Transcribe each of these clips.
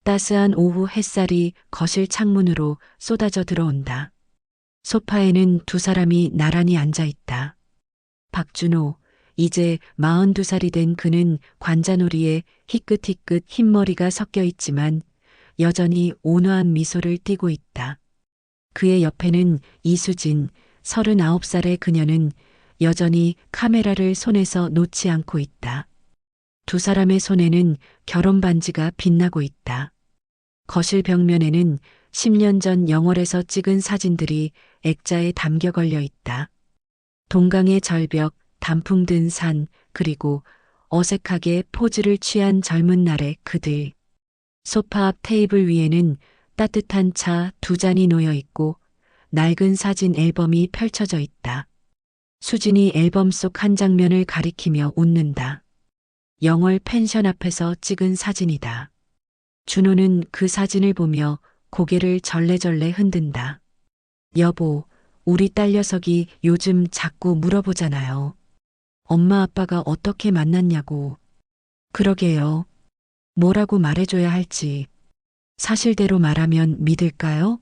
따스한 오후 햇살이 거실 창문으로 쏟아져 들어온다. 소파에는 두 사람이 나란히 앉아 있다. 박준호, 이제 42살이 된 그는 관자놀이에 희끗희끗 흰머리가 섞여 있지만 여전히 온화한 미소를 띠고 있다. 그의 옆에는 이수진, 39살의 그녀는 여전히 카메라를 손에서 놓지 않고 있다. 두 사람의 손에는 결혼 반지가 빛나고 있다. 거실 벽면에는 10년 전 영월에서 찍은 사진들이 액자에 담겨 걸려 있다. 동강의 절벽, 단풍 든 산, 그리고 어색하게 포즈를 취한 젊은 날의 그들. 소파 앞 테이블 위에는 따뜻한 차 두 잔이 놓여 있고 낡은 사진 앨범이 펼쳐져 있다. 수진이 앨범 속 한 장면을 가리키며 웃는다. 영월 펜션 앞에서 찍은 사진이다. 준호는 그 사진을 보며 고개를 절레절레 흔든다. 여보, 우리 딸 녀석이 요즘 자꾸 물어보잖아요. 엄마 아빠가 어떻게 만났냐고. 그러게요. 뭐라고 말해줘야 할지. 사실대로 말하면 믿을까요?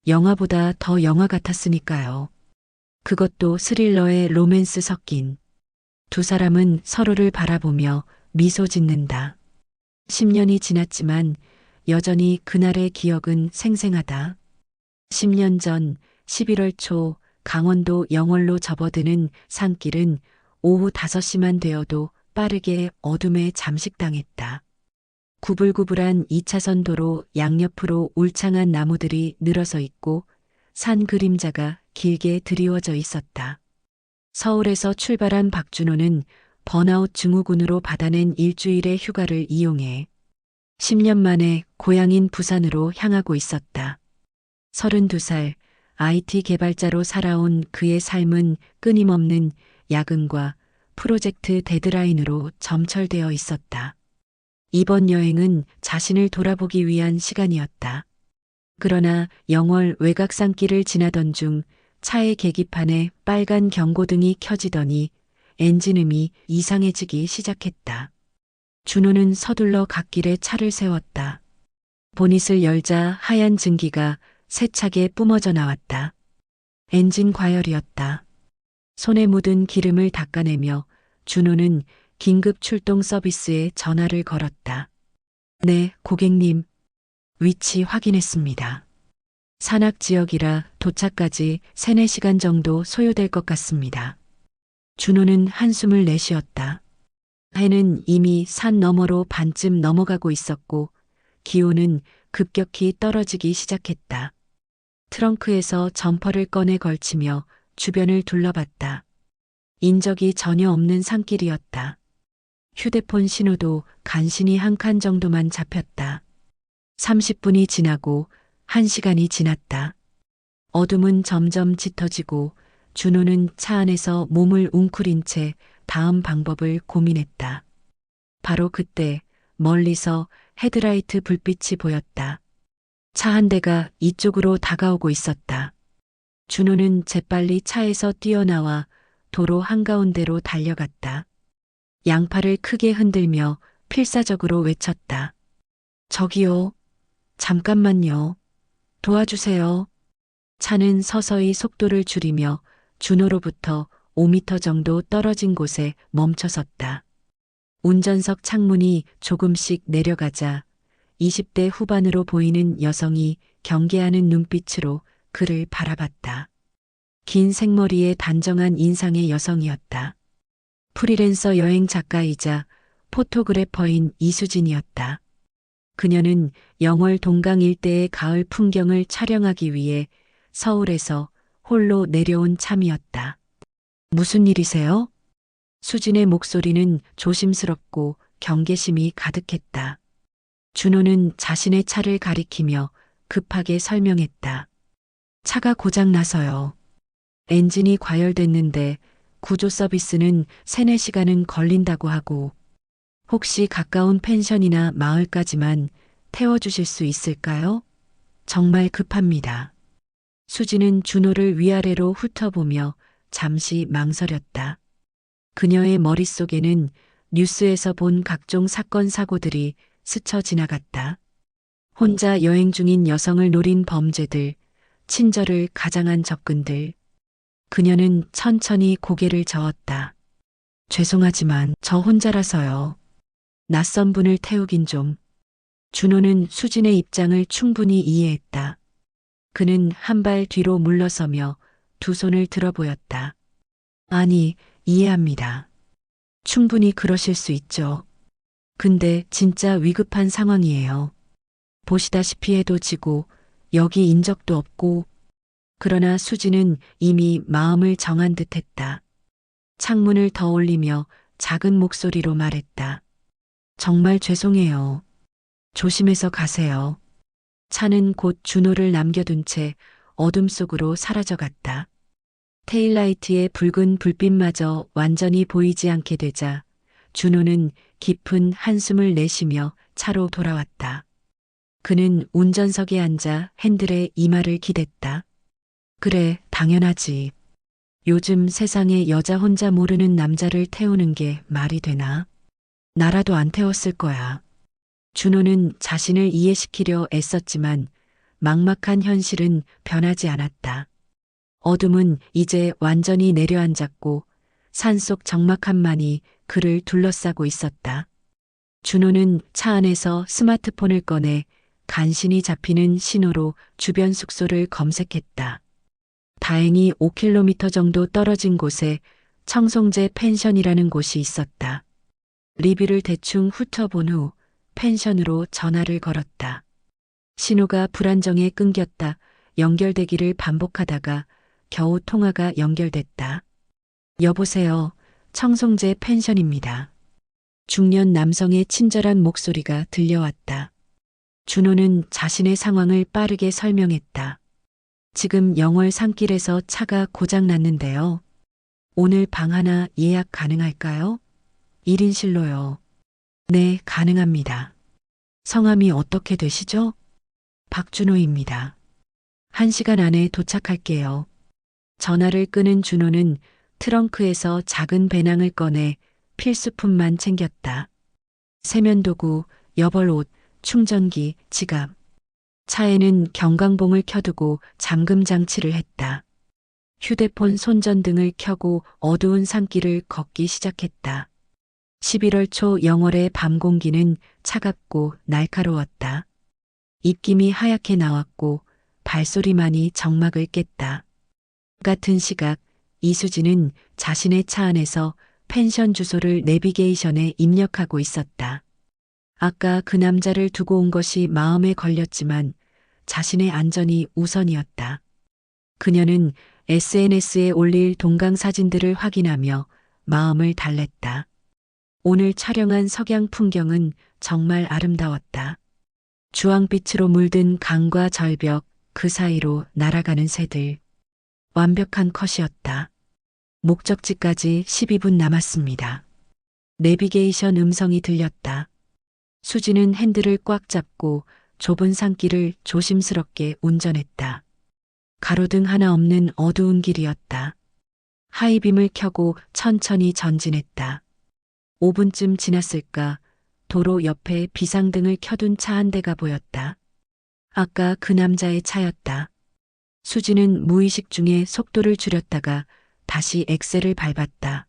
영화보다 더 영화 같았으니까요. 그것도 스릴러에 로맨스 섞인. 두 사람은 서로를 바라보며 미소 짓는다. 10년이 지났지만 여전히 그날의 기억은 생생하다. 10년 전 11월 초 강원도 영월로 접어드는 산길은 오후 5시만 되어도 빠르게 어둠에 잠식당했다. 구불구불한 2차선 도로 양옆으로 울창한 나무들이 늘어서 있고 산 그림자가 길게 드리워져 있었다. 서울에서 출발한 박준호는 번아웃 증후군으로 받아낸 일주일의 휴가를 이용해 10년 만에 고향인 부산으로 향하고 있었다. 32살 IT 개발자로 살아온 그의 삶은 끊임없는 야근과 프로젝트 데드라인으로 점철되어 있었다. 이번 여행은 자신을 돌아보기 위한 시간이었다. 그러나 영월 외곽산길을 지나던 중 차의 계기판에 빨간 경고등이 켜지더니 엔진음이 이상해지기 시작했다. 준호는 서둘러 갓길에 차를 세웠다. 보닛을 열자 하얀 증기가 세차게 뿜어져 나왔다. 엔진 과열이었다. 손에 묻은 기름을 닦아내며 준호는 긴급 출동 서비스에 전화를 걸었다. 네, 고객님. 위치 확인했습니다. 산악 지역이라 도착까지 3, 4시간 정도 소요될 것 같습니다. 준호는 한숨을 내쉬었다. 해는 이미 산 너머로 반쯤 넘어가고 있었고 기온은 급격히 떨어지기 시작했다. 트렁크에서 점퍼를 꺼내 걸치며 주변을 둘러봤다. 인적이 전혀 없는 산길이었다. 휴대폰 신호도 간신히 한 칸 정도만 잡혔다. 30분이 지나고 1시간이 지났다. 어둠은 점점 짙어지고 준호는 차 안에서 몸을 웅크린 채 다음 방법을 고민했다. 바로 그때 멀리서 헤드라이트 불빛이 보였다. 차 한 대가 이쪽으로 다가오고 있었다. 준호는 재빨리 차에서 뛰어나와 도로 한가운데로 달려갔다. 양팔을 크게 흔들며 필사적으로 외쳤다. 저기요. 잠깐만요. 도와주세요. 차는 서서히 속도를 줄이며 준호로부터 5m 정도 떨어진 곳에 멈춰섰다. 운전석 창문이 조금씩 내려가자 20대 후반으로 보이는 여성이 경계하는 눈빛으로 그를 바라봤다. 긴 생머리에 단정한 인상의 여성이었다. 프리랜서 여행 작가이자 포토그래퍼인 이수진이었다. 그녀는 영월 동강 일대의 가을 풍경을 촬영하기 위해 서울에서 홀로 내려온 참이었다. 무슨 일이세요? 수진의 목소리는 조심스럽고 경계심이 가득했다. 준호는 자신의 차를 가리키며 급하게 설명했다. 차가 고장 나서요. 엔진이 과열됐는데 구조 서비스는 3, 4시간은 걸린다고 하고 혹시 가까운 펜션이나 마을까지만 태워주실 수 있을까요? 정말 급합니다. 수지는 준호를 위아래로 훑어보며 잠시 망설였다. 그녀의 머릿속에는 뉴스에서 본 각종 사건 사고들이 스쳐 지나갔다. 혼자 여행 중인 여성을 노린 범죄들, 친절을 가장한 접근들. 그녀는 천천히 고개를 저었다. 죄송하지만 저 혼자라서요. 낯선 분을 태우긴 좀. 준호는 수진의 입장을 충분히 이해했다. 그는 한 발 뒤로 물러서며 두 손을 들어 보였다. 아니, 이해합니다. 충분히 그러실 수 있죠. 근데 진짜 위급한 상황이에요. 보시다시피 해도 지고 여기 인적도 없고. 그러나 수지는 이미 마음을 정한 듯 했다. 창문을 더 올리며 작은 목소리로 말했다. 정말 죄송해요. 조심해서 가세요. 차는 곧 준호를 남겨둔 채 어둠 속으로 사라져갔다. 테일라이트의 붉은 불빛마저 완전히 보이지 않게 되자 준호는 깊은 한숨을 내쉬며 차로 돌아왔다. 그는 운전석에 앉아 핸들에 이마를 기댔다. 그래, 당연하지. 요즘 세상에 여자 혼자 모르는 남자를 태우는 게 말이 되나? 나라도 안 태웠을 거야. 준호는 자신을 이해시키려 애썼지만 막막한 현실은 변하지 않았다. 어둠은 이제 완전히 내려앉았고 산속 적막함만이 그를 둘러싸고 있었다. 준호는 차 안에서 스마트폰을 꺼내 간신히 잡히는 신호로 주변 숙소를 검색했다. 다행히 5km 정도 떨어진 곳에 청송제 펜션이라는 곳이 있었다. 리뷰를 대충 훑어본 후 펜션으로 전화를 걸었다. 신호가 불안정해 끊겼다. 연결되기를 반복하다가 겨우 통화가 연결됐다. 여보세요. 청송제 펜션입니다. 중년 남성의 친절한 목소리가 들려왔다. 준호는 자신의 상황을 빠르게 설명했다. 지금 영월 산길에서 차가 고장 났는데요. 오늘 방 하나 예약 가능할까요? 1인실로요. 네, 가능합니다. 성함이 어떻게 되시죠? 박준호입니다. 1시간 안에 도착할게요. 전화를 끊은 준호는 트렁크에서 작은 배낭을 꺼내 필수품만 챙겼다. 세면도구, 여벌옷, 충전기, 지갑. 차에는 경광봉을 켜두고 잠금 장치를 했다. 휴대폰 손전등을 켜고 어두운 산길을 걷기 시작했다. 11월 초 영월의 밤 공기는 차갑고 날카로웠다. 입김이 하얗게 나왔고 발소리만이 정막을 깼다. 같은 시각 이수진은 자신의 차 안에서 펜션 주소를 내비게이션에 입력하고 있었다. 아까 그 남자를 두고 온 것이 마음에 걸렸지만 자신의 안전이 우선이었다. 그녀는 SNS에 올릴 동강 사진들을 확인하며 마음을 달랬다. 오늘 촬영한 석양 풍경은 정말 아름다웠다. 주황빛으로 물든 강과 절벽, 그 사이로 날아가는 새들. 완벽한 컷이었다. 목적지까지 12분 남았습니다. 내비게이션 음성이 들렸다. 수지는 핸들을 꽉 잡고 좁은 산길을 조심스럽게 운전했다. 가로등 하나 없는 어두운 길이었다. 하이빔을 켜고 천천히 전진했다. 5분쯤 지났을까 도로 옆에 비상등을 켜둔 차 한 대가 보였다. 아까 그 남자의 차였다. 수지는 무의식 중에 속도를 줄였다가 다시 엑셀을 밟았다.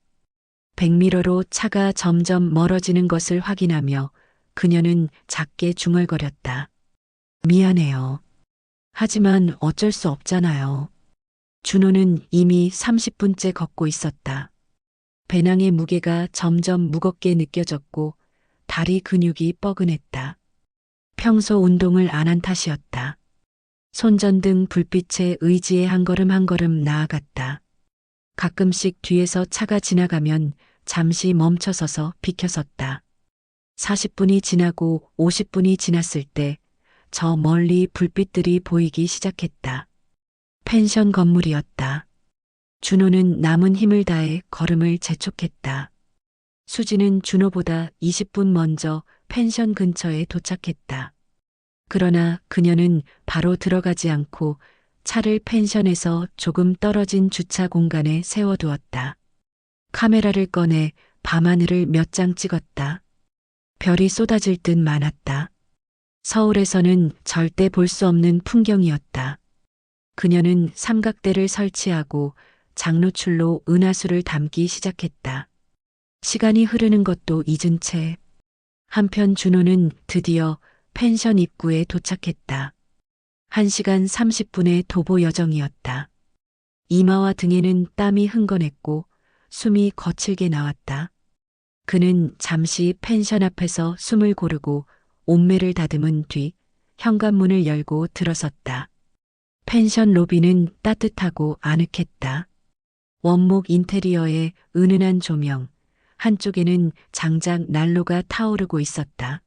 백미러로 차가 점점 멀어지는 것을 확인하며 그녀는 작게 중얼거렸다. 미안해요. 하지만 어쩔 수 없잖아요. 준호는 이미 30분째 걷고 있었다. 배낭의 무게가 점점 무겁게 느껴졌고 다리 근육이 뻐근했다. 평소 운동을 안 한 탓이었다. 손전등 불빛에 의지에 한 걸음 한 걸음 나아갔다. 가끔씩 뒤에서 차가 지나가면 잠시 멈춰서서 비켜섰다. 40분이 지나고 50분이 지났을 때 저 멀리 불빛들이 보이기 시작했다. 펜션 건물이었다. 준호는 남은 힘을 다해 걸음을 재촉했다. 수지는 준호보다 20분 먼저 펜션 근처에 도착했다. 그러나 그녀는 바로 들어가지 않고 차를 펜션에서 조금 떨어진 주차 공간에 세워두었다. 카메라를 꺼내 밤하늘을 몇 장 찍었다. 별이 쏟아질 듯 많았다. 서울에서는 절대 볼 수 없는 풍경이었다. 그녀는 삼각대를 설치하고 장노출로 은하수를 담기 시작했다. 시간이 흐르는 것도 잊은 채 한편 준호는 드디어 펜션 입구에 도착했다. 1시간 30분의 도보 여정이었다. 이마와 등에는 땀이 흥건했고 숨이 거칠게 나왔다. 그는 잠시 펜션 앞에서 숨을 고르고 옷매를 다듬은 뒤 현관문을 열고 들어섰다. 펜션 로비는 따뜻하고 아늑했다. 원목 인테리어에 은은한 조명, 한쪽에는 장작 난로가 타오르고 있었다.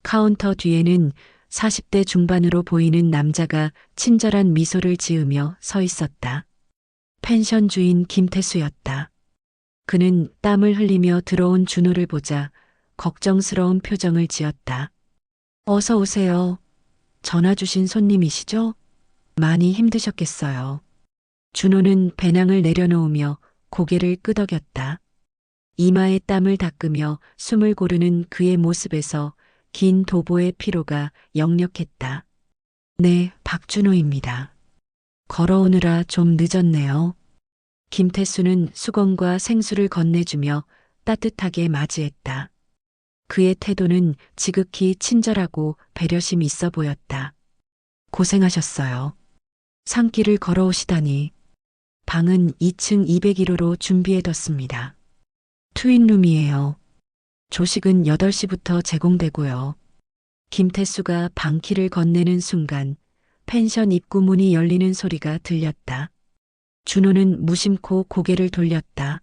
카운터 뒤에는 40대 중반으로 보이는 남자가 친절한 미소를 지으며 서 있었다. 펜션 주인 김태수였다. 그는 땀을 흘리며 들어온 준호를 보자 걱정스러운 표정을 지었다. 어서 오세요. 전화 주신 손님이시죠? 많이 힘드셨겠어요. 준호는 배낭을 내려놓으며 고개를 끄덕였다. 이마에 땀을 닦으며 숨을 고르는 그의 모습에서 긴 도보의 피로가 역력했다. 네, 박준호입니다. 걸어오느라 좀 늦었네요. 김태수는 수건과 생수를 건네주며 따뜻하게 맞이했다. 그의 태도는 지극히 친절하고 배려심 있어 보였다. 고생하셨어요. 산길을 걸어오시다니. 방은 2층 201호로 준비해뒀습니다. 트윈룸이에요. 조식은 8시부터 제공되고요. 김태수가 방키를 건네는 순간 펜션 입구 문이 열리는 소리가 들렸다. 준호는 무심코 고개를 돌렸다.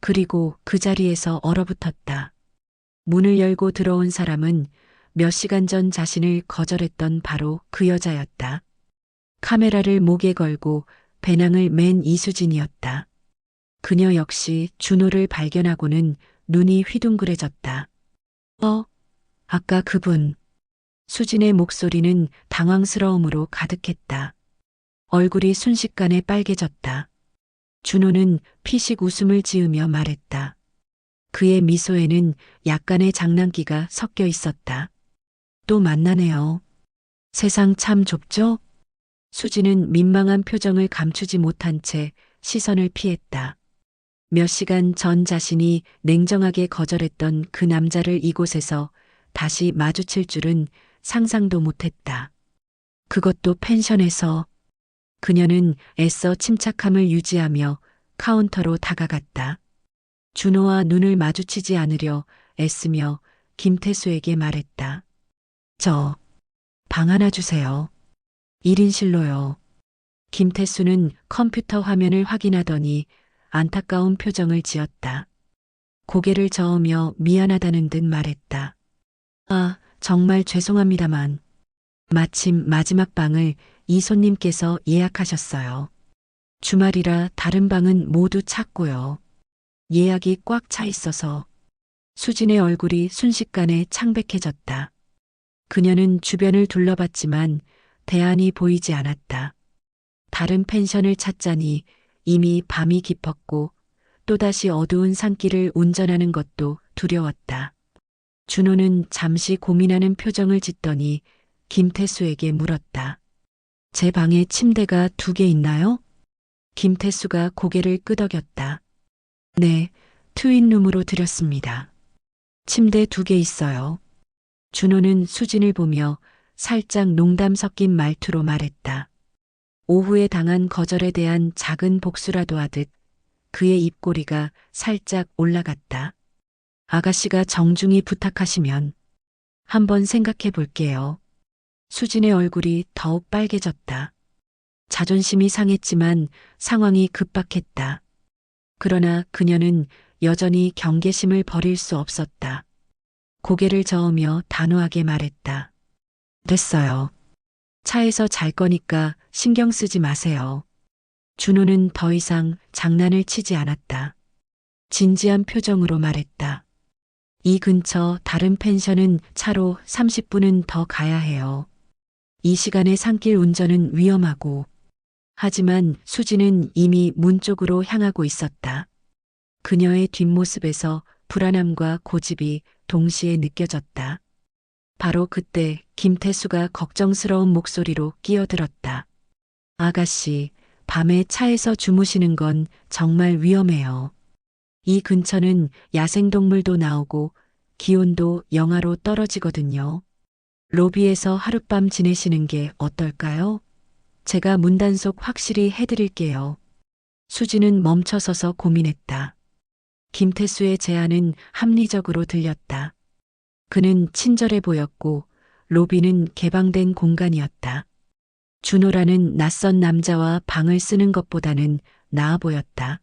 그리고 그 자리에서 얼어붙었다. 문을 열고 들어온 사람은 몇 시간 전 자신을 거절했던 바로 그 여자였다. 카메라를 목에 걸고 배낭을 맨 이수진이었다. 그녀 역시 준호를 발견하고는 눈이 휘둥그레졌다. 아까 그분. 수진의 목소리는 당황스러움으로 가득했다. 얼굴이 순식간에 빨개졌다. 준호는 피식 웃음을 지으며 말했다. 그의 미소에는 약간의 장난기가 섞여 있었다. 또 만나네요. 세상 참 좁죠? 수진은 민망한 표정을 감추지 못한 채 시선을 피했다. 몇 시간 전 자신이 냉정하게 거절했던 그 남자를 이곳에서 다시 마주칠 줄은 상상도 못했다. 그것도 펜션에서. 그녀는 애써 침착함을 유지하며 카운터로 다가갔다. 준호와 눈을 마주치지 않으려 애쓰며 김태수에게 말했다. 저, 방 하나 주세요. 1인실로요. 김태수는 컴퓨터 화면을 확인하더니 안타까운 표정을 지었다. 고개를 저으며 미안하다는 듯 말했다. 정말 죄송합니다만. 마침 마지막 방을 이 손님께서 예약하셨어요. 주말이라 다른 방은 모두 찼고요. 예약이 꽉 차 있어서. 수진의 얼굴이 순식간에 창백해졌다. 그녀는 주변을 둘러봤지만 대안이 보이지 않았다. 다른 펜션을 찾자니 이미 밤이 깊었고 또다시 어두운 산길을 운전하는 것도 두려웠다. 준호는 잠시 고민하는 표정을 짓더니 김태수에게 물었다. 제 방에 침대가 2개 있나요? 김태수가 고개를 끄덕였다. 네, 트윈룸으로 드렸습니다. 침대 2개 있어요. 준호는 수진을 보며 살짝 농담 섞인 말투로 말했다. 오후에 당한 거절에 대한 작은 복수라도 하듯 그의 입꼬리가 살짝 올라갔다. 아가씨가 정중히 부탁하시면 한번 생각해 볼게요. 수진의 얼굴이 더욱 빨개졌다. 자존심이 상했지만 상황이 급박했다. 그러나 그녀는 여전히 경계심을 버릴 수 없었다. 고개를 저으며 단호하게 말했다. 됐어요. 차에서 잘 거니까 신경 쓰지 마세요. 준호는 더 이상 장난을 치지 않았다. 진지한 표정으로 말했다. 이 근처 다른 펜션은 차로 30분은 더 가야 해요. 이 시간에 산길 운전은 위험하고. 하지만 수지는 이미 문 쪽으로 향하고 있었다. 그녀의 뒷모습에서 불안함과 고집이 동시에 느껴졌다. 바로 그때 김태수가 걱정스러운 목소리로 끼어들었다. 아가씨, 밤에 차에서 주무시는 건 정말 위험해요. 이 근처는 야생동물도 나오고 기온도 영하로 떨어지거든요. 로비에서 하룻밤 지내시는 게 어떨까요? 제가 문단속 확실히 해드릴게요. 수지는 멈춰서서 고민했다. 김태수의 제안은 합리적으로 들렸다. 그는 친절해 보였고 로비는 개방된 공간이었다. 준호라는 낯선 남자와 방을 쓰는 것보다는 나아 보였다.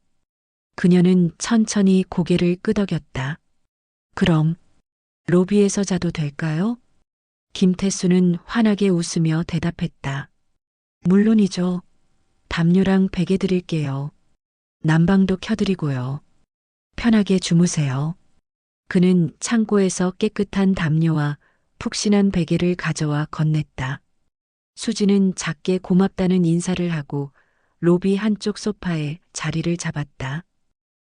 그녀는 천천히 고개를 끄덕였다. 그럼 로비에서 자도 될까요? 김태수는 환하게 웃으며 대답했다. 물론이죠. 담요랑 베개 드릴게요. 난방도 켜드리고요. 편하게 주무세요. 그는 창고에서 깨끗한 담요와 푹신한 베개를 가져와 건넸다. 수지는 작게 고맙다는 인사를 하고 로비 한쪽 소파에 자리를 잡았다.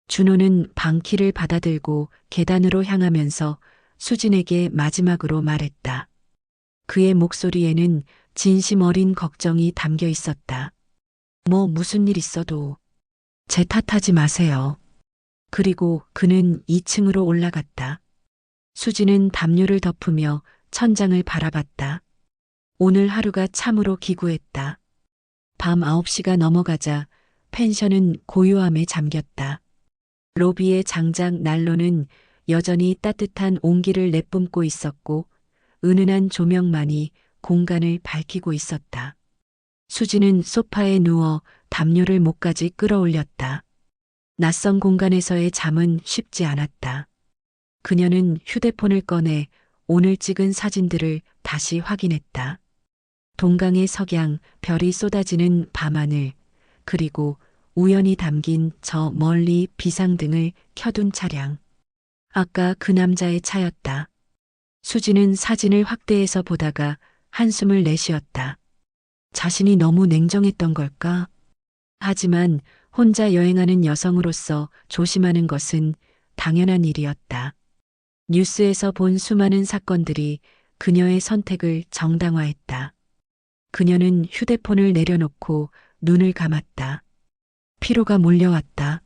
준호는 방키를 받아들고 계단으로 향하면서 수진에게 마지막으로 말했다. 그의 목소리에는 진심 어린 걱정이 담겨 있었다. 무슨 일 있어도 제 탓하지 마세요. 그리고 그는 2층으로 올라갔다. 수지는 담요를 덮으며 천장을 바라봤다. 오늘 하루가 참으로 기구했다. 밤 9시가 넘어가자 펜션은 고요함에 잠겼다. 로비의 장작 난로는 여전히 따뜻한 온기를 내뿜고 있었고 은은한 조명만이 공간을 밝히고 있었다. 수지는 소파에 누워 담요를 목까지 끌어올렸다. 낯선 공간에서의 잠은 쉽지 않았다. 그녀는 휴대폰을 꺼내 오늘 찍은 사진들을 다시 확인했다. 동강의 석양, 별이 쏟아지는 밤하늘, 그리고 우연히 담긴 저 멀리 비상등을 켜둔 차량. 아까 그 남자의 차였다. 수지는 사진을 확대해서 보다가 한숨을 내쉬었다. 자신이 너무 냉정했던 걸까? 하지만 혼자 여행하는 여성으로서 조심하는 것은 당연한 일이었다. 뉴스에서 본 수많은 사건들이 그녀의 선택을 정당화했다. 그녀는 휴대폰을 내려놓고 눈을 감았다. 피로가 몰려왔다.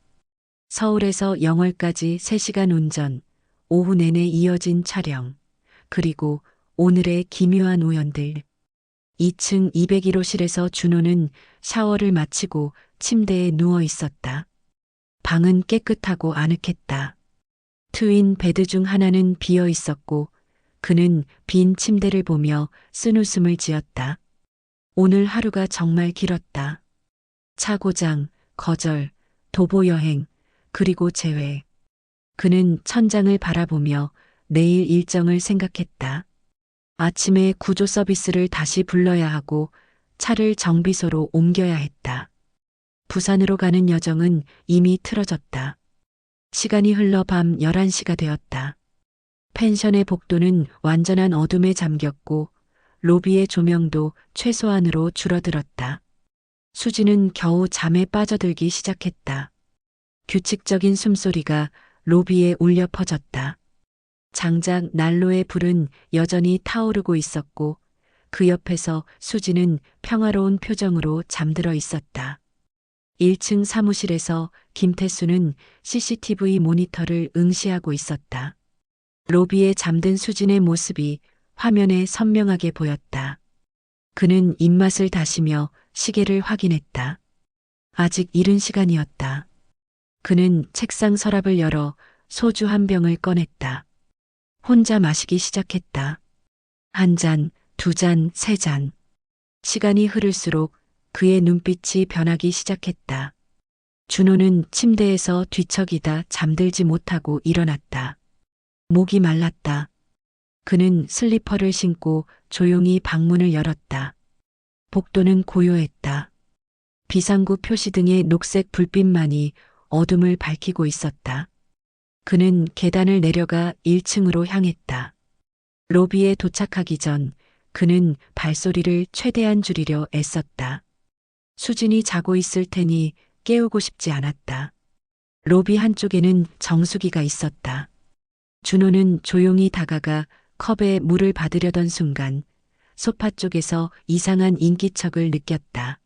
서울에서 영월까지 3시간 운전, 오후 내내 이어진 촬영, 그리고 오늘의 기묘한 우연들. 2층 201호실에서 준호는 샤워를 마치고 침대에 누워 있었다. 방은 깨끗하고 아늑했다. 트윈 베드 중 하나는 비어 있었고 그는 빈 침대를 보며 쓴웃음을 지었다. 오늘 하루가 정말 길었다. 차 고장, 거절, 도보 여행, 그리고 재회. 그는 천장을 바라보며 내일 일정을 생각했다. 아침에 구조 서비스를 다시 불러야 하고 차를 정비소로 옮겨야 했다. 부산으로 가는 여정은 이미 틀어졌다. 시간이 흘러 밤 11시가 되었다. 펜션의 복도는 완전한 어둠에 잠겼고 로비의 조명도 최소한으로 줄어들었다. 수지는 겨우 잠에 빠져들기 시작했다. 규칙적인 숨소리가 로비에 울려 퍼졌다. 장작 난로의 불은 여전히 타오르고 있었고 그 옆에서 수지는 평화로운 표정으로 잠들어 있었다. 1층 사무실에서 김태수는 CCTV 모니터를 응시하고 있었다. 로비에 잠든 수진의 모습이 화면에 선명하게 보였다. 그는 입맛을 다시며 시계를 확인했다. 아직 이른 시간이었다. 그는 책상 서랍을 열어 소주 한 병을 꺼냈다. 혼자 마시기 시작했다. 1잔, 2잔, 3잔. 시간이 흐를수록 그의 눈빛이 변하기 시작했다. 준호는 침대에서 뒤척이다 잠들지 못하고 일어났다. 목이 말랐다. 그는 슬리퍼를 신고 조용히 방문을 열었다. 복도는 고요했다. 비상구 표시등의 녹색 불빛만이 어둠을 밝히고 있었다. 그는 계단을 내려가 1층으로 향했다. 로비에 도착하기 전 그는 발소리를 최대한 줄이려 애썼다. 수진이 자고 있을 테니 깨우고 싶지 않았다. 로비 한쪽에는 정수기가 있었다. 준호는 조용히 다가가 컵에 물을 받으려던 순간 소파 쪽에서 이상한 인기척을 느꼈다.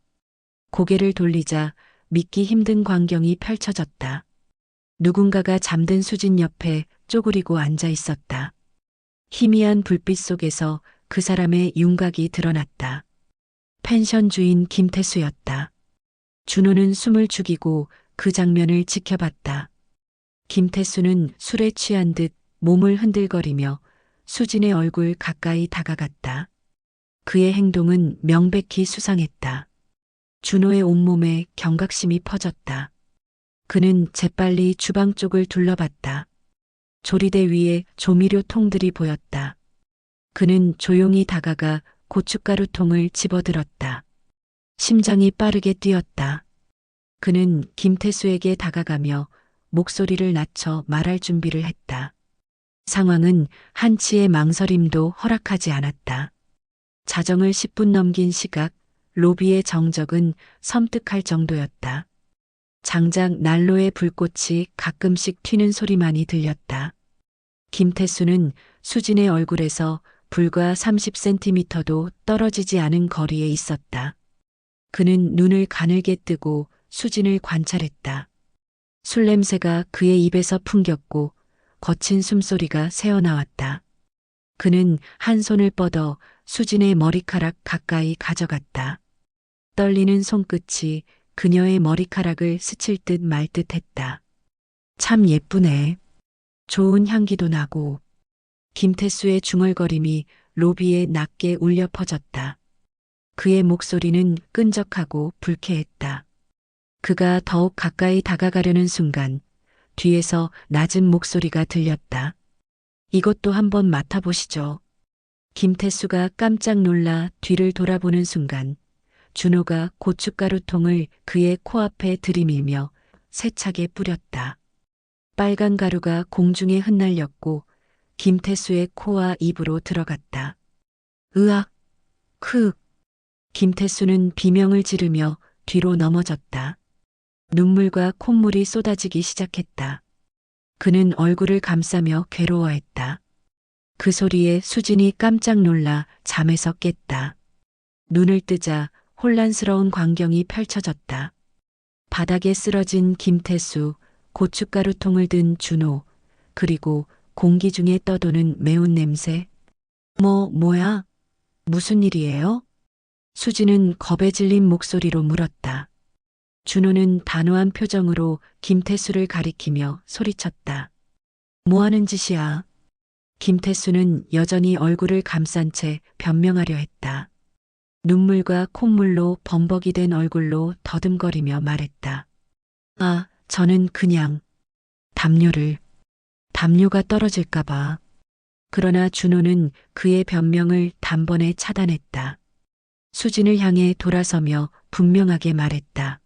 고개를 돌리자 믿기 힘든 광경이 펼쳐졌다. 누군가가 잠든 수진 옆에 쪼그리고 앉아 있었다. 희미한 불빛 속에서 그 사람의 윤곽이 드러났다. 펜션 주인 김태수였다. 준호는 숨을 죽이고 그 장면을 지켜봤다. 김태수는 술에 취한 듯 몸을 흔들거리며 수진의 얼굴 가까이 다가갔다. 그의 행동은 명백히 수상했다. 준호의 온몸에 경각심이 퍼졌다. 그는 재빨리 주방 쪽을 둘러봤다. 조리대 위에 조미료 통들이 보였다. 그는 조용히 다가가 고춧가루통을 집어들었다. 심장이 빠르게 뛰었다. 그는 김태수에게 다가가며 목소리를 낮춰 말할 준비를 했다. 상황은 한치의 망설임도 허락하지 않았다. 자정을 10분 넘긴 시각, 로비의 정적은 섬뜩할 정도였다. 장작 난로의 불꽃이 가끔씩 튀는 소리만이 들렸다. 김태수는 수진의 얼굴에서 불과 30cm도 떨어지지 않은 거리에 있었다. 그는 눈을 가늘게 뜨고 수진을 관찰했다. 술 냄새가 그의 입에서 풍겼고 거친 숨소리가 새어나왔다. 그는 한 손을 뻗어 수진의 머리카락 가까이 가져갔다. 떨리는 손끝이 그녀의 머리카락을 스칠 듯 말 듯 했다. 참 예쁘네. 좋은 향기도 나고. 김태수의 중얼거림이 로비에 낮게 울려 퍼졌다. 그의 목소리는 끈적하고 불쾌했다. 그가 더욱 가까이 다가가려는 순간 뒤에서 낮은 목소리가 들렸다. 이것도 한번 맡아보시죠. 김태수가 깜짝 놀라 뒤를 돌아보는 순간 준호가 고춧가루통을 그의 코앞에 들이밀며 세차게 뿌렸다. 빨간 가루가 공중에 흩날렸고 김태수의 코와 입으로 들어갔다. 으악! 크윽! 김태수는 비명을 지르며 뒤로 넘어졌다. 눈물과 콧물이 쏟아지기 시작했다. 그는 얼굴을 감싸며 괴로워했다. 그 소리에 수진이 깜짝 놀라 잠에서 깼다. 눈을 뜨자 혼란스러운 광경이 펼쳐졌다. 바닥에 쓰러진 김태수, 고춧가루통을 든 준호, 그리고 공기 중에 떠도는 매운 냄새. 뭐야? 무슨 일이에요? 수진은 겁에 질린 목소리로 물었다. 준호는 단호한 표정으로 김태수를 가리키며 소리쳤다. 뭐 하는 짓이야? 김태수는 여전히 얼굴을 감싼 채 변명하려 했다. 눈물과 콧물로 범벅이 된 얼굴로 더듬거리며 말했다. 아, 저는 그냥 담요가 떨어질까봐. 그러나 준호는 그의 변명을 단번에 차단했다. 수진을 향해 돌아서며 분명하게 말했다.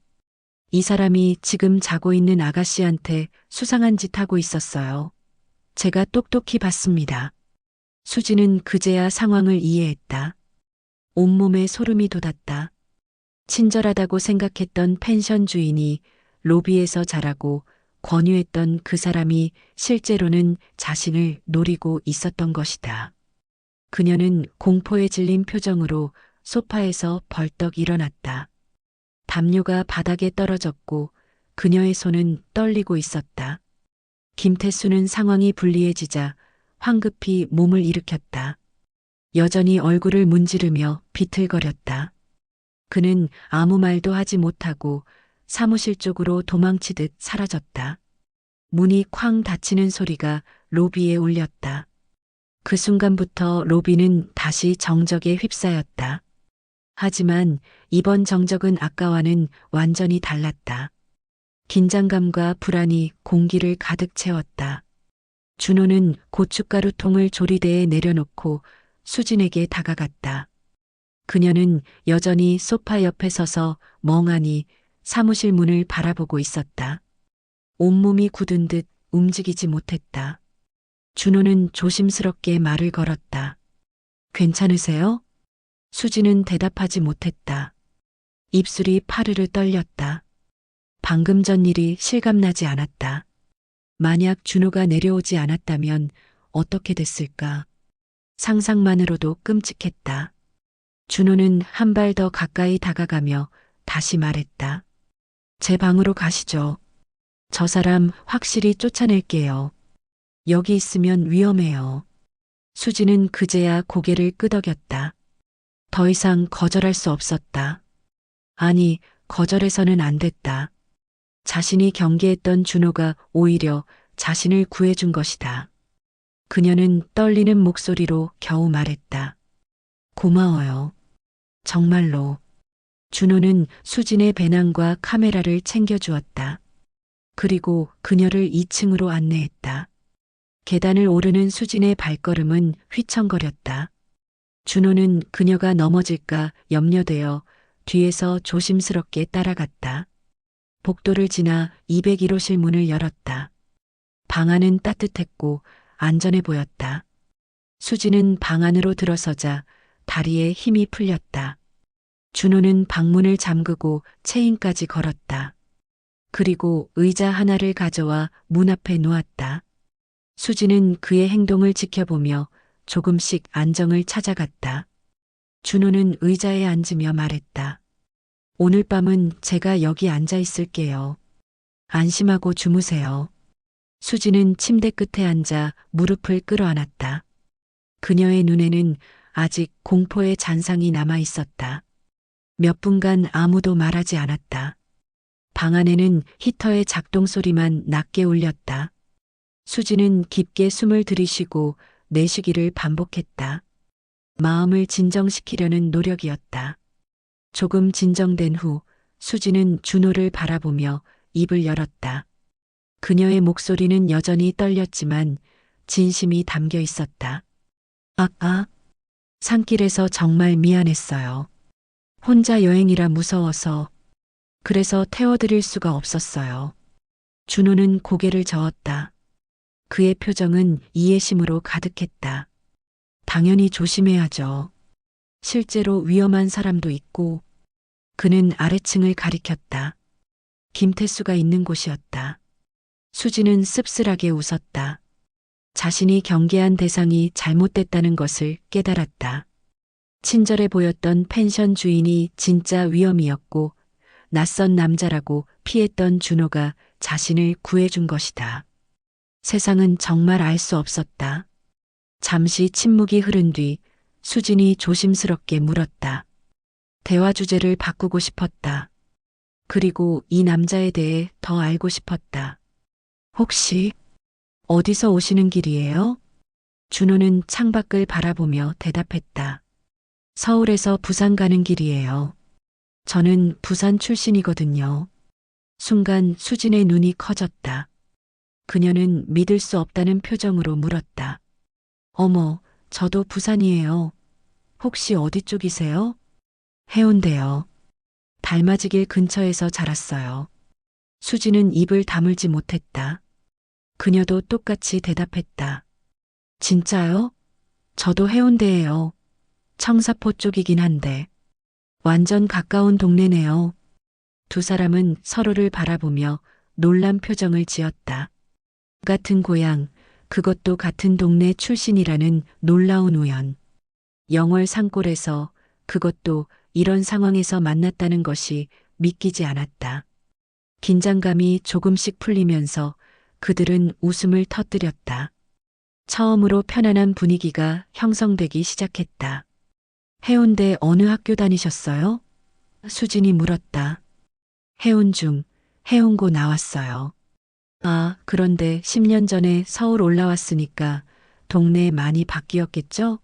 이 사람이 지금 자고 있는 아가씨한테 수상한 짓 하고 있었어요. 제가 똑똑히 봤습니다. 수진은 그제야 상황을 이해했다. 온몸에 소름이 돋았다. 친절하다고 생각했던 펜션 주인이 로비에서 자라고 권유했던 그 사람이 실제로는 자신을 노리고 있었던 것이다. 그녀는 공포에 질린 표정으로 소파에서 벌떡 일어났다. 담요가 바닥에 떨어졌고 그녀의 손은 떨리고 있었다. 김태수는 상황이 불리해지자 황급히 몸을 일으켰다. 여전히 얼굴을 문지르며 비틀거렸다. 그는 아무 말도 하지 못하고 사무실 쪽으로 도망치듯 사라졌다. 문이 쾅 닫히는 소리가 로비에 울렸다. 그 순간부터 로비는 다시 정적에 휩싸였다. 하지만 이번 정적은 아까와는 완전히 달랐다. 긴장감과 불안이 공기를 가득 채웠다. 준호는 고춧가루통을 조리대에 내려놓고 수진에게 다가갔다. 그녀는 여전히 소파 옆에 서서 멍하니 사무실 문을 바라보고 있었다. 온몸이 굳은 듯 움직이지 못했다. 준호는 조심스럽게 말을 걸었다. 괜찮으세요? 수진은 대답하지 못했다. 입술이 파르르 떨렸다. 방금 전 일이 실감나지 않았다. 만약 준호가 내려오지 않았다면 어떻게 됐을까? 상상만으로도 끔찍했다. 준호는 한 발 더 가까이 다가가며 다시 말했다. 제 방으로 가시죠. 저 사람 확실히 쫓아낼게요. 여기 있으면 위험해요. 수지는 그제야 고개를 끄덕였다. 더 이상 거절할 수 없었다. 아니, 거절해서는 안 됐다. 자신이 경계했던 준호가 오히려 자신을 구해준 것이다. 그녀는 떨리는 목소리로 겨우 말했다. 고마워요. 정말로. 준호는 수진의 배낭과 카메라를 챙겨주었다. 그리고 그녀를 2층으로 안내했다. 계단을 오르는 수진의 발걸음은 휘청거렸다. 준호는 그녀가 넘어질까 염려되어 뒤에서 조심스럽게 따라갔다. 복도를 지나 201호실 문을 열었다. 방 안은 따뜻했고 안전해 보였다. 수진은 방 안으로 들어서자 다리에 힘이 풀렸다. 준호는 방문을 잠그고 체인까지 걸었다. 그리고 의자 하나를 가져와 문 앞에 놓았다. 수진은 그의 행동을 지켜보며 조금씩 안정을 찾아갔다. 준호는 의자에 앉으며 말했다. 오늘 밤은 제가 여기 앉아 있을게요. 안심하고 주무세요. 수진은 침대 끝에 앉아 무릎을 끌어안았다. 그녀의 눈에는 아직 공포의 잔상이 남아 있었다. 몇 분간 아무도 말하지 않았다. 방 안에는 히터의 작동 소리만 낮게 울렸다. 수지는 깊게 숨을 들이쉬고 내쉬기를 반복했다. 마음을 진정시키려는 노력이었다. 조금 진정된 후 수지는 준호를 바라보며 입을 열었다. 그녀의 목소리는 여전히 떨렸지만 진심이 담겨 있었다. 산길에서 정말 미안했어요. 혼자 여행이라 무서워서 그래서 태워드릴 수가 없었어요. 준호는 고개를 저었다. 그의 표정은 이해심으로 가득했다. 당연히 조심해야죠. 실제로 위험한 사람도 있고. 그는 아래층을 가리켰다. 김태수가 있는 곳이었다. 수지는 씁쓸하게 웃었다. 자신이 경계한 대상이 잘못됐다는 것을 깨달았다. 친절해 보였던 펜션 주인이 진짜 위험이었고 낯선 남자라고 피했던 준호가 자신을 구해준 것이다. 세상은 정말 알 수 없었다. 잠시 침묵이 흐른 뒤 수진이 조심스럽게 물었다. 대화 주제를 바꾸고 싶었다. 그리고 이 남자에 대해 더 알고 싶었다. 혹시 어디서 오시는 길이에요? 준호는 창밖을 바라보며 대답했다. 서울에서 부산 가는 길이에요. 저는 부산 출신이거든요. 순간 수진의 눈이 커졌다. 그녀는 믿을 수 없다는 표정으로 물었다. 어머, 저도 부산이에요. 혹시 어디 쪽이세요? 해운대요. 달맞이길 근처에서 자랐어요. 수지는 입을 다물지 못했다. 그녀도 똑같이 대답했다. 진짜요? 저도 해운대예요. 청사포 쪽이긴 한데. 완전 가까운 동네네요. 두 사람은 서로를 바라보며 놀란 표정을 지었다. 같은 고향, 그것도 같은 동네 출신이라는 놀라운 우연. 영월 산골에서 그것도 이런 상황에서 만났다는 것이 믿기지 않았다. 긴장감이 조금씩 풀리면서 그들은 웃음을 터뜨렸다. 처음으로 편안한 분위기가 형성되기 시작했다. 해운대 어느 학교 다니셨어요? 수진이 물었다. 해운중, 해운고 나왔어요. 아, 그런데 10년 전에 서울 올라왔으니까 동네 많이 바뀌었겠죠?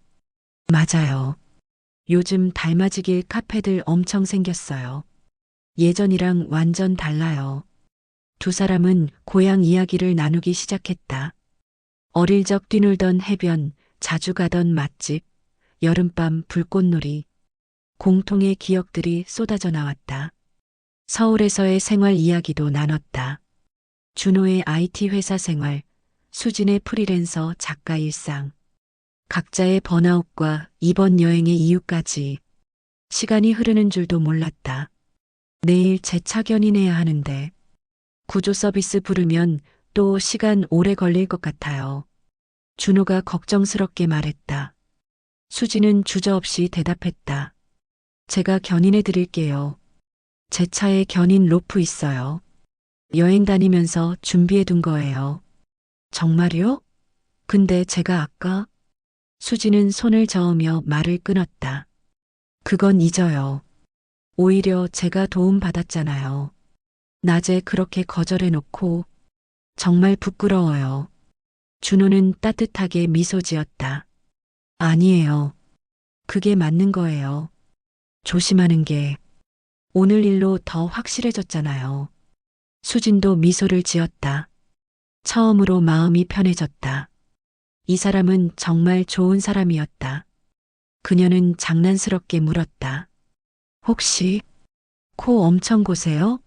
맞아요. 요즘 달맞이길 카페들 엄청 생겼어요. 예전이랑 완전 달라요. 두 사람은 고향 이야기를 나누기 시작했다. 어릴 적 뛰놀던 해변, 자주 가던 맛집, 여름밤 불꽃놀이, 공통의 기억들이 쏟아져 나왔다. 서울에서의 생활 이야기도 나눴다. 준호의 IT 회사 생활, 수진의 프리랜서 작가 일상, 각자의 번아웃과 이번 여행의 이유까지. 시간이 흐르는 줄도 몰랐다. 내일 제 차견인해야 하는데 구조 서비스 부르면 또 시간 오래 걸릴 것 같아요. 준호가 걱정스럽게 말했다. 수지는 주저없이 대답했다. 제가 견인해 드릴게요. 제 차에 견인 로프 있어요. 여행 다니면서 준비해 둔 거예요. 정말요? 근데 제가 아까 수지는 손을 저으며 말을 끊었다. 그건 잊어요. 오히려 제가 도움 받았잖아요. 낮에 그렇게 거절해 놓고 정말 부끄러워요. 준호는 따뜻하게 미소 지었다. 아니에요. 그게 맞는 거예요. 조심하는 게 오늘 일로 더 확실해졌잖아요. 수진도 미소를 지었다. 처음으로 마음이 편해졌다. 이 사람은 정말 좋은 사람이었다. 그녀는 장난스럽게 물었다. 혹시 코 엄청 고세요?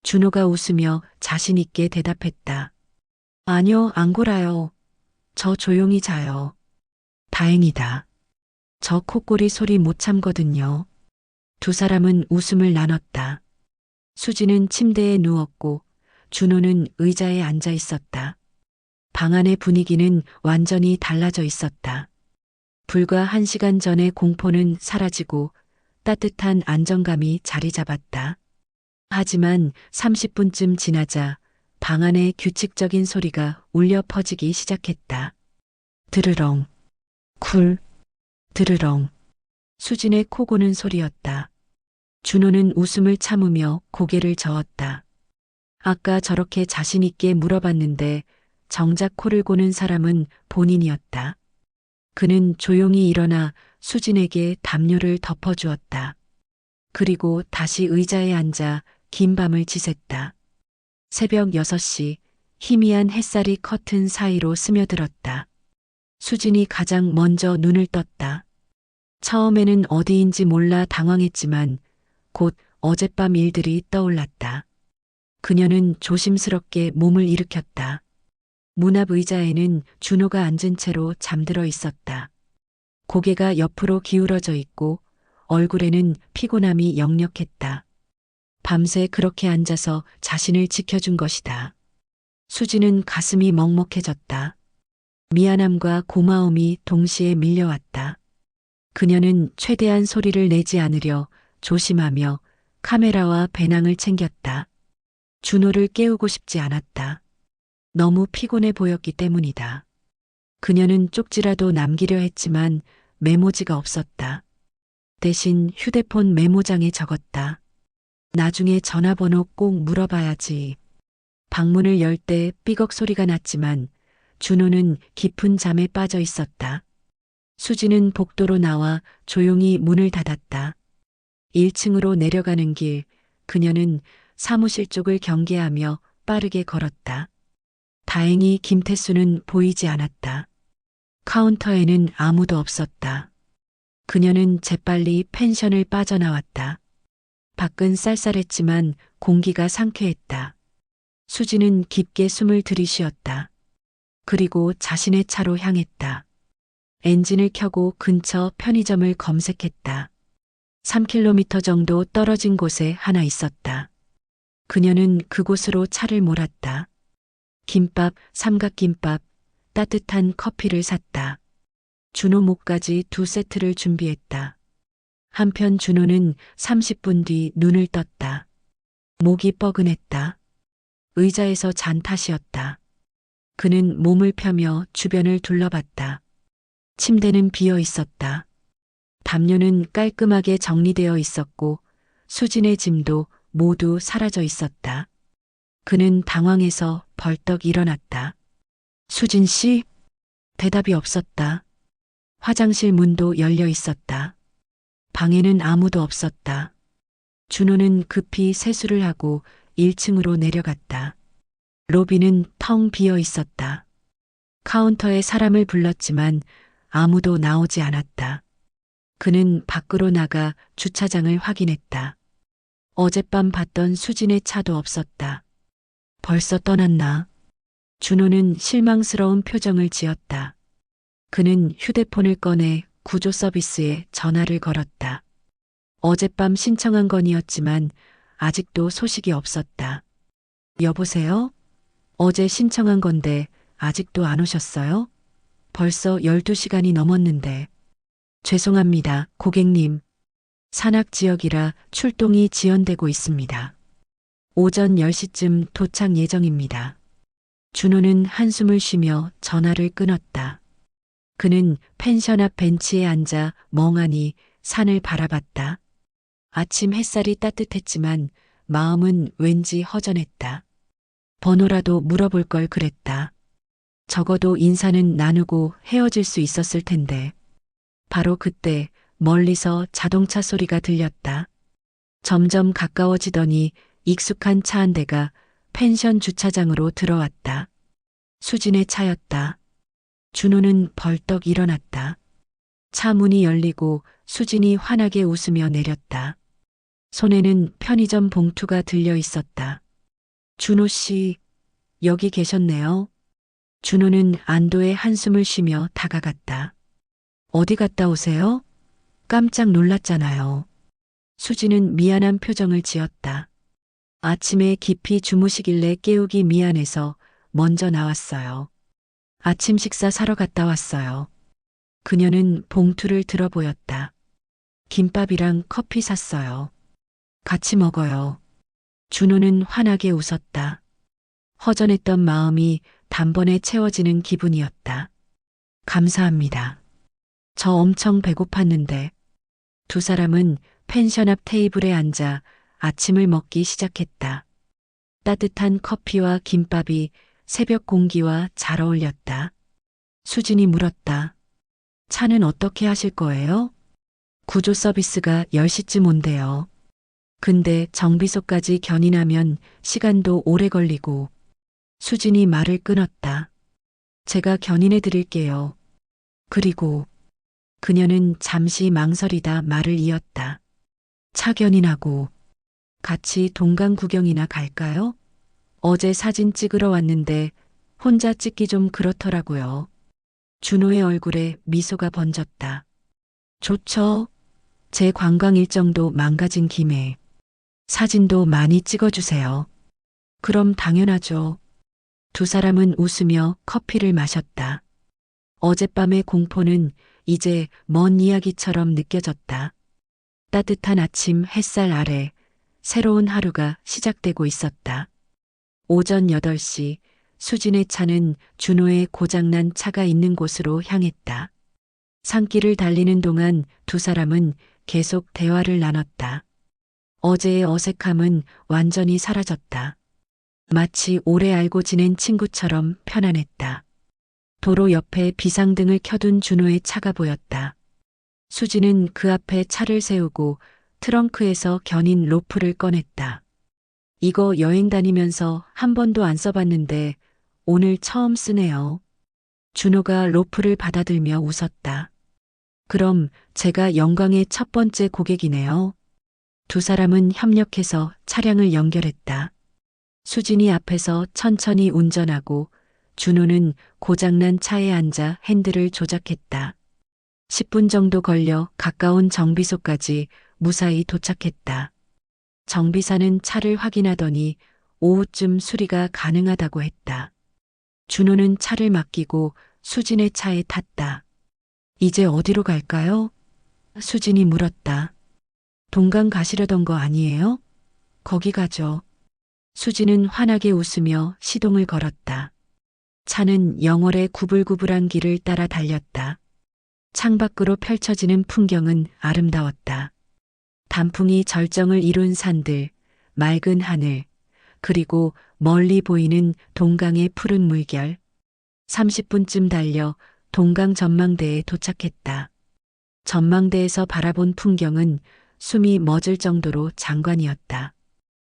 준호가 웃으며 자신 있게 대답했다. 아니요, 안 골아요. 저 조용히 자요. 다행이다. 저 콧골이 소리 못 참거든요. 두 사람은 웃음을 나눴다. 수지는 침대에 누웠고 준호는 의자에 앉아 있었다. 방 안의 분위기는 완전히 달라져 있었다. 불과 1시간 전의 공포는 사라지고 따뜻한 안정감이 자리 잡았다. 하지만 30분쯤 지나자 방 안에 규칙적인 소리가 울려 퍼지기 시작했다. 드르렁, 쿨, 드르렁. 수진의 코 고는 소리였다. 준호는 웃음을 참으며 고개를 저었다. 아까 저렇게 자신 있게 물어봤는데 정작 코를 고는 사람은 본인이었다. 그는 조용히 일어나 수진에게 담요를 덮어주었다. 그리고 다시 의자에 앉아 긴 밤을 지샜다. 새벽 6시 희미한 햇살이 커튼 사이로 스며들었다. 수진이 가장 먼저 눈을 떴다. 처음에는 어디인지 몰라 당황했지만 곧 어젯밤 일들이 떠올랐다. 그녀는 조심스럽게 몸을 일으켰다. 문 앞 의자에는 준호가 앉은 채로 잠들어 있었다. 고개가 옆으로 기울어져 있고 얼굴에는 피곤함이 역력했다. 밤새 그렇게 앉아서 자신을 지켜준 것이다. 수지는 가슴이 먹먹해졌다. 미안함과 고마움이 동시에 밀려왔다. 그녀는 최대한 소리를 내지 않으려 조심하며 카메라와 배낭을 챙겼다. 준호를 깨우고 싶지 않았다. 너무 피곤해 보였기 때문이다. 그녀는 쪽지라도 남기려 했지만 메모지가 없었다. 대신 휴대폰 메모장에 적었다. 나중에 전화번호 꼭 물어봐야지. 방문을 열 때 삐걱 소리가 났지만 준호는 깊은 잠에 빠져 있었다. 수지는 복도로 나와 조용히 문을 닫았다. 1층으로 내려가는 길, 그녀는 사무실 쪽을 경계하며 빠르게 걸었다. 다행히 김태수는 보이지 않았다. 카운터에는 아무도 없었다. 그녀는 재빨리 펜션을 빠져나왔다. 밖은 쌀쌀했지만 공기가 상쾌했다. 수지는 깊게 숨을 들이쉬었다. 그리고 자신의 차로 향했다. 엔진을 켜고 근처 편의점을 검색했다. 3km 정도 떨어진 곳에 하나 있었다. 그녀는 그곳으로 차를 몰았다. 김밥, 삼각김밥, 따뜻한 커피를 샀다. 준호 목까지 2세트를 준비했다. 한편 준호는 30분 뒤 눈을 떴다. 목이 뻐근했다. 의자에서 잔 탓이었다. 그는 몸을 펴며 주변을 둘러봤다. 침대는 비어 있었다. 담요는 깔끔하게 정리되어 있었고 수진의 짐도 모두 사라져 있었다. 그는 당황해서 벌떡 일어났다. 수진 씨? 대답이 없었다. 화장실 문도 열려 있었다. 방에는 아무도 없었다. 준호는 급히 세수를 하고 1층으로 내려갔다. 로비는 텅 비어 있었다. 카운터에 사람을 불렀지만 아무도 나오지 않았다. 그는 밖으로 나가 주차장을 확인했다. 어젯밤 봤던 수진의 차도 없었다. 벌써 떠났나? 준호는 실망스러운 표정을 지었다. 그는 휴대폰을 꺼내 구조 서비스에 전화를 걸었다. 어젯밤 신청한 건이었지만 아직도 소식이 없었다. 여보세요? 어제 신청한 건데 아직도 안 오셨어요? 벌써 12시간이 넘었는데. 죄송합니다, 고객님. 산악 지역이라 출동이 지연되고 있습니다. 오전 10시쯤 도착 예정입니다. 준호는 한숨을 쉬며 전화를 끊었다. 그는 펜션 앞 벤치에 앉아 멍하니 산을 바라봤다. 아침 햇살이 따뜻했지만 마음은 왠지 허전했다. 번호라도 물어볼 걸 그랬다. 적어도 인사는 나누고 헤어질 수 있었을 텐데. 바로 그때 멀리서 자동차 소리가 들렸다. 점점 가까워지더니 익숙한 차 한 대가 펜션 주차장으로 들어왔다. 수진의 차였다. 준호는 벌떡 일어났다. 차 문이 열리고 수진이 환하게 웃으며 내렸다. 손에는 편의점 봉투가 들려 있었다. 준호 씨, 여기 계셨네요. 준호는 안도의 한숨을 쉬며 다가갔다. 어디 갔다 오세요? 깜짝 놀랐잖아요. 수진은 미안한 표정을 지었다. 아침에 깊이 주무시길래 깨우기 미안해서 먼저 나왔어요. 아침 식사 사러 갔다 왔어요. 그녀는 봉투를 들어 보였다. 김밥이랑 커피 샀어요. 같이 먹어요. 준호는 환하게 웃었다. 허전했던 마음이 단번에 채워지는 기분이었다. 감사합니다. 저 엄청 배고팠는데. 두 사람은 펜션 앞 테이블에 앉아 아침을 먹기 시작했다. 따뜻한 커피와 김밥이 새벽 공기와 잘 어울렸다. 수진이 물었다. 차는 어떻게 하실 거예요? 구조 서비스가 10시쯤 온대요. 근데 정비소까지 견인하면 시간도 오래 걸리고. 수진이 말을 끊었다. 제가 견인해 드릴게요. 그리고 그녀는 잠시 망설이다 말을 이었다. 차 견인하고 같이 동강 구경이나 갈까요? 어제 사진 찍으러 왔는데 혼자 찍기 좀 그렇더라고요. 준호의 얼굴에 미소가 번졌다. 좋죠. 제 관광 일정도 망가진 김에 사진도 많이 찍어주세요. 그럼 당연하죠. 두 사람은 웃으며 커피를 마셨다. 어젯밤의 공포는 이제 먼 이야기처럼 느껴졌다. 따뜻한 아침 햇살 아래 새로운 하루가 시작되고 있었다. 오전 8시 수진의 차는 준호의 고장난 차가 있는 곳으로 향했다. 산길을 달리는 동안 두 사람은 계속 대화를 나눴다. 어제의 어색함은 완전히 사라졌다. 마치 오래 알고 지낸 친구처럼 편안했다. 도로 옆에 비상등을 켜둔 준호의 차가 보였다. 수지는 그 앞에 차를 세우고 트렁크에서 견인 로프를 꺼냈다. 이거 여행 다니면서 한 번도 안 써봤는데 오늘 처음 쓰네요. 준호가 로프를 받아들며 웃었다. 그럼 제가 영광의 첫 번째 고객이네요. 두 사람은 협력해서 차량을 연결했다. 수진이 앞에서 천천히 운전하고 준호는 고장난 차에 앉아 핸들을 조작했다. 10분 정도 걸려 가까운 정비소까지 무사히 도착했다. 정비사는 차를 확인하더니 오후쯤 수리가 가능하다고 했다. 준호는 차를 맡기고 수진의 차에 탔다. 이제 어디로 갈까요? 수진이 물었다. 동강 가시려던 거 아니에요? 거기 가죠. 수진은 환하게 웃으며 시동을 걸었다. 차는 영월의 구불구불한 길을 따라 달렸다. 창밖으로 펼쳐지는 풍경은 아름다웠다. 단풍이 절정을 이룬 산들, 맑은 하늘, 그리고 멀리 보이는 동강의 푸른 물결. 30분쯤 달려 동강 전망대에 도착했다. 전망대에서 바라본 풍경은 숨이 멎을 정도로 장관이었다.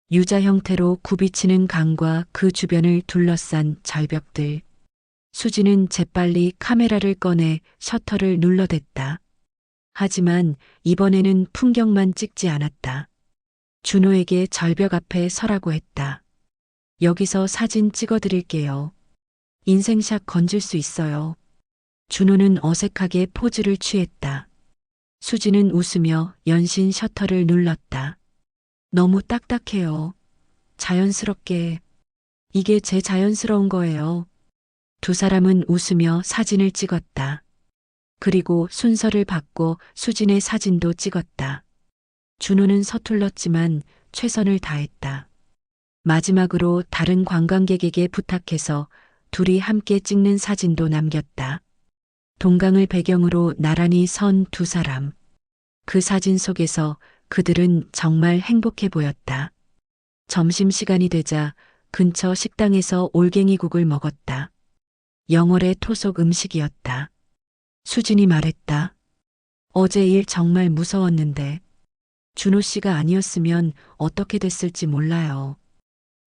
유자 형태로 굽이치는 강과 그 주변을 둘러싼 절벽들. 수지는 재빨리 카메라를 꺼내 셔터를 눌러댔다. 하지만 이번에는 풍경만 찍지 않았다. 준호에게 절벽 앞에 서라고 했다. 여기서 사진 찍어드릴게요. 인생샷 건질 수 있어요. 준호는 어색하게 포즈를 취했다. 수지는 웃으며 연신 셔터를 눌렀다. 너무 딱딱해요. 자연스럽게. 이게 제 자연스러운 거예요. 두 사람은 웃으며 사진을 찍었다. 그리고 순서를 바꿔 수진의 사진도 찍었다. 준호는 서툴렀지만 최선을 다했다. 마지막으로 다른 관광객에게 부탁해서 둘이 함께 찍는 사진도 남겼다. 동강을 배경으로 나란히 선 두 사람. 그 사진 속에서 그들은 정말 행복해 보였다. 점심시간이 되자 근처 식당에서 올갱이국을 먹었다. 영월의 토속 음식이었다. 수진이 말했다. 어제 일 정말 무서웠는데 준호 씨가 아니었으면 어떻게 됐을지 몰라요.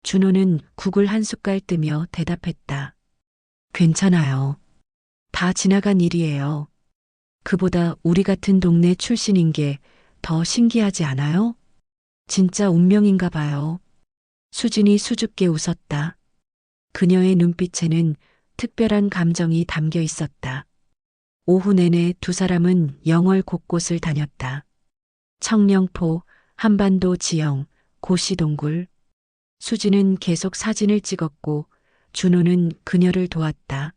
준호는 국을 한 숟갈 뜨며 대답했다. 괜찮아요. 다 지나간 일이에요. 그보다 우리 같은 동네 출신인 게 더 신기하지 않아요? 진짜 운명인가 봐요. 수진이 수줍게 웃었다. 그녀의 눈빛에는 특별한 감정이 담겨 있었다. 오후 내내 두 사람은 영월 곳곳을 다녔다. 청령포, 한반도 지형, 고시동굴. 수진은 계속 사진을 찍었고 준호는 그녀를 도왔다.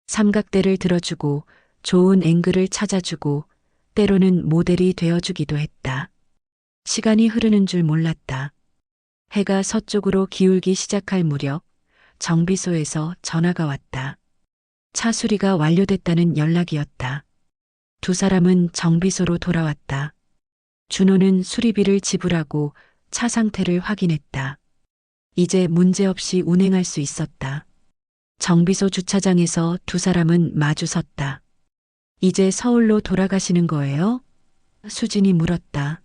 삼각대를 들어주고 좋은 앵글을 찾아주고 때로는 모델이 되어주기도 했다. 시간이 흐르는 줄 몰랐다. 해가 서쪽으로 기울기 시작할 무렵 정비소에서 전화가 왔다. 차 수리가 완료됐다는 연락이었다. 두 사람은 정비소로 돌아왔다. 준호는 수리비를 지불하고 차 상태를 확인했다. 이제 문제없이 운행할 수 있었다. 정비소 주차장에서 두 사람은 마주 섰다. 이제 서울로 돌아가시는 거예요? 수진이 물었다.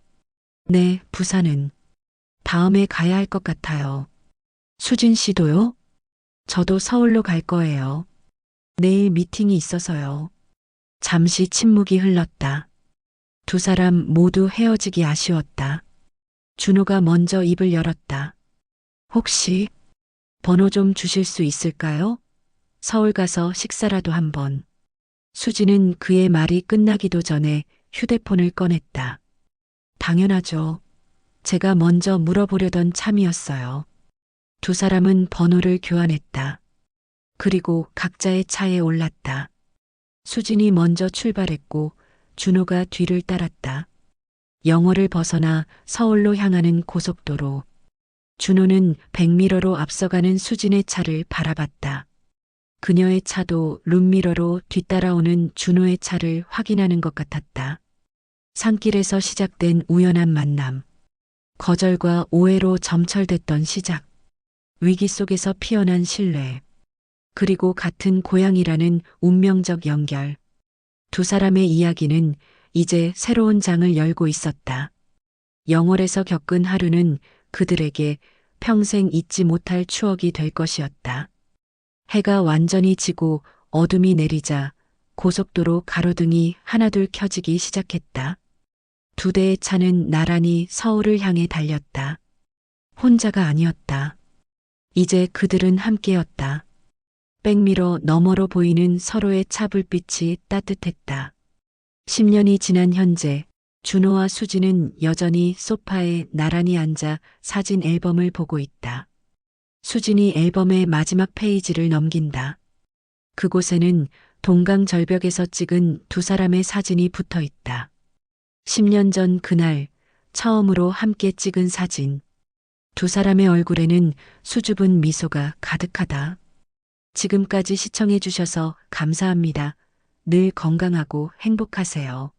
네, 부산은. 다음에 가야 할 것 같아요. 수진 씨도요? 저도 서울로 갈 거예요. 내일 미팅이 있어서요. 잠시 침묵이 흘렀다. 두 사람 모두 헤어지기 아쉬웠다. 준호가 먼저 입을 열었다. 혹시 번호 좀 주실 수 있을까요? 서울 가서 식사라도 한번. 수진은 그의 말이 끝나기도 전에 휴대폰을 꺼냈다. 당연하죠. 제가 먼저 물어보려던 참이었어요. 두 사람은 번호를 교환했다. 그리고 각자의 차에 올랐다. 수진이 먼저 출발했고 준호가 뒤를 따랐다. 영월을 벗어나 서울로 향하는 고속도로. 준호는 백미러로 앞서가는 수진의 차를 바라봤다. 그녀의 차도 룸미러로 뒤따라오는 준호의 차를 확인하는 것 같았다. 산길에서 시작된 우연한 만남. 거절과 오해로 점철됐던 시작. 위기 속에서 피어난 신뢰. 그리고 같은 고향이라는 운명적 연결. 두 사람의 이야기는 이제 새로운 장을 열고 있었다. 영월에서 겪은 하루는 그들에게 평생 잊지 못할 추억이 될 것이었다. 해가 완전히 지고 어둠이 내리자 고속도로 가로등이 하나둘 켜지기 시작했다. 두 대의 차는 나란히 서울을 향해 달렸다. 혼자가 아니었다. 이제 그들은 함께였다. 백미러 너머로 보이는 서로의 차 불빛이 따뜻했다. 10년이 지난 현재 준호와 수진은 여전히 소파에 나란히 앉아 사진 앨범을 보고 있다. 수진이 앨범의 마지막 페이지를 넘긴다. 그곳에는 동강 절벽에서 찍은 두 사람의 사진이 붙어 있다. 10년 전 그날 처음으로 함께 찍은 사진. 두 사람의 얼굴에는 수줍은 미소가 가득하다. 지금까지 시청해 주셔서 감사합니다. 늘 건강하고 행복하세요.